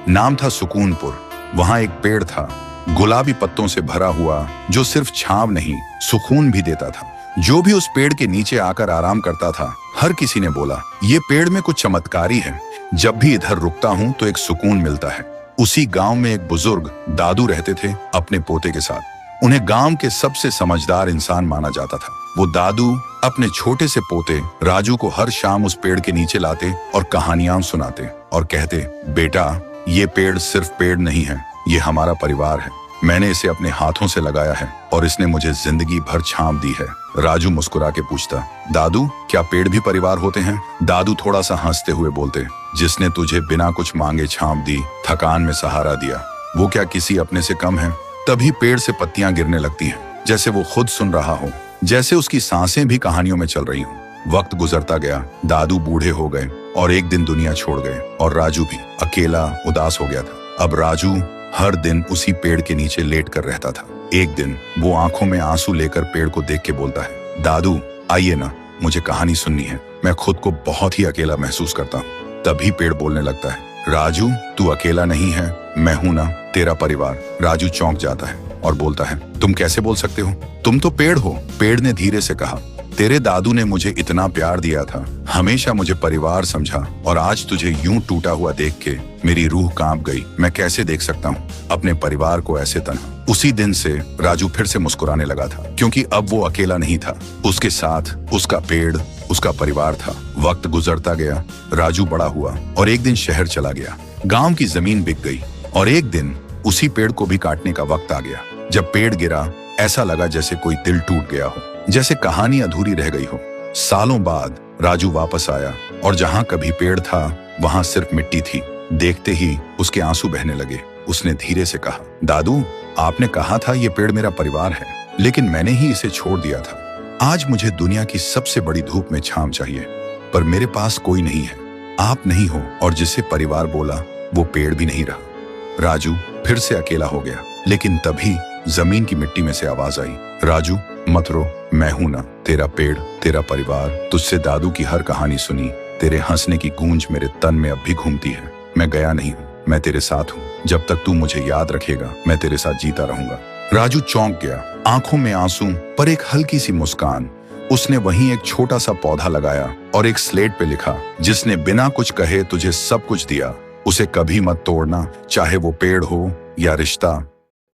नाम था सुकूनपुर। वहां एक पेड़ था, गुलाबी पत्तों से भरा हुआ, जो सिर्फ छांव नहीं सुकून भी देता था। जो भी उस पेड़ के नीचे आकर आराम करता था, हर किसी ने बोला, ये पेड़ में कुछ चमत्कारी है। जब भी इधर रुकता हूँ तो एक सुकून मिलता है। उसी गांव में एक बुजुर्ग दादू रहते थे अपने पोते के साथ। उन्हें गांव के सबसे समझदार इंसान माना जाता था। वो दादू अपने छोटे से पोते राजू को हर शाम उस पेड़ के नीचे लाते और कहानियां सुनाते और कहते, बेटा ये पेड़ सिर्फ पेड़ नहीं है, ये हमारा परिवार है। मैंने इसे अपने हाथों से लगाया है और इसने मुझे जिंदगी भर छांव दी है। राजू मुस्कुरा के पूछता, दादू क्या पेड़ भी परिवार होते हैं? दादू थोड़ा सा हंसते हुए बोलते, जिसने तुझे बिना कुछ मांगे छांव दी, थकान में सहारा दिया, वो क्या किसी अपने से कम है? तभी पेड़ से पत्तियां गिरने लगती हैं, जैसे वो खुद सुन रहा हो, जैसे उसकी सांसें भी कहानियों में चल रही हों। वक्त गुजरता गया, दादू बूढ़े हो गए और एक दिन दुनिया छोड़ गए और राजू भी अकेला उदास हो गया था। अब राजू हर दिन उसी पेड़ के नीचे लेट कर रहता था। एक दिन वो आंखों में आंसू लेकर पेड़ को देख के बोलता है, दादू आइए ना, मुझे कहानी सुननी है, मैं खुद को बहुत ही अकेला महसूस करता हूँ। तभी पेड़ बोलने लगता है, राजू तू अकेला नहीं है, मैं हूं ना, तेरा परिवार। राजू चौंक जाता है और बोलता है, तुम कैसे बोल सकते हो? तुम तो पेड़ हो। पेड़ ने धीरे से कहा, तेरे दादू ने मुझे इतना प्यार दिया था, हमेशा मुझे परिवार समझा, और आज तुझे यूं टूटा हुआ देख के मेरी रूह कांप गई। मैं कैसे देख सकता हूँ अपने परिवार को ऐसे तन्हा। उसी दिन से राजू फिर से मुस्कुराने लगा था, क्योंकि अब वो अकेला नहीं था, उसके साथ उसका पेड़, उसका परिवार था। वक्त गुजरता गया, राजू बड़ा हुआ और एक दिन शहर चला गया। गांव की जमीन बिक गई और एक दिन उसी पेड़ को भी काटने का वक्त आ गया। जब पेड़ गिरा, ऐसा लगा जैसे कोई दिल टूट गया हो, जैसे कहानी अधूरी रह गई हो। सालों बाद राजू वापस आया और जहां कभी पेड़ था वहां सिर्फ मिट्टी थी। देखते ही उसके आंसू बहने लगे। उसने धीरे से कहा, दादू आपने कहा था ये पेड़ मेरा परिवार है, लेकिन मैंने ही इसे छोड़ दिया था। आज मुझे दुनिया की सबसे बड़ी धूप में छांव चाहिए, पर मेरे पास कोई नहीं है। आप नहीं हो, और जिसे परिवार बोला वो पेड़ भी नहीं रहा। राजू फिर से अकेला हो गया, लेकिन तभी जमीन की मिट्टी में से आवाज आई, राजू मत रो, मैं हूं ना, तेरा पेड़, तेरा परिवार। तुझसे दादू की हर कहानी सुनी, तेरे हंसने की गूंज मेरे तन में अब भी घूमती है। मैं गया नहीं हूँ, मैं तेरे साथ हूँ। जब तक तू मुझे याद रखेगा, मैं तेरे साथ जीता रहूंगा। राजू चौंक गया, आंखों में आंसू पर एक हल्की सी मुस्कान। उसने वहीं एक छोटा सा पौधा लगाया और एक स्लेट पे लिखा, जिसने बिना कुछ कहे तुझे सब कुछ दिया, उसे कभी मत तोड़ना, चाहे वो पेड़ हो या रिश्ता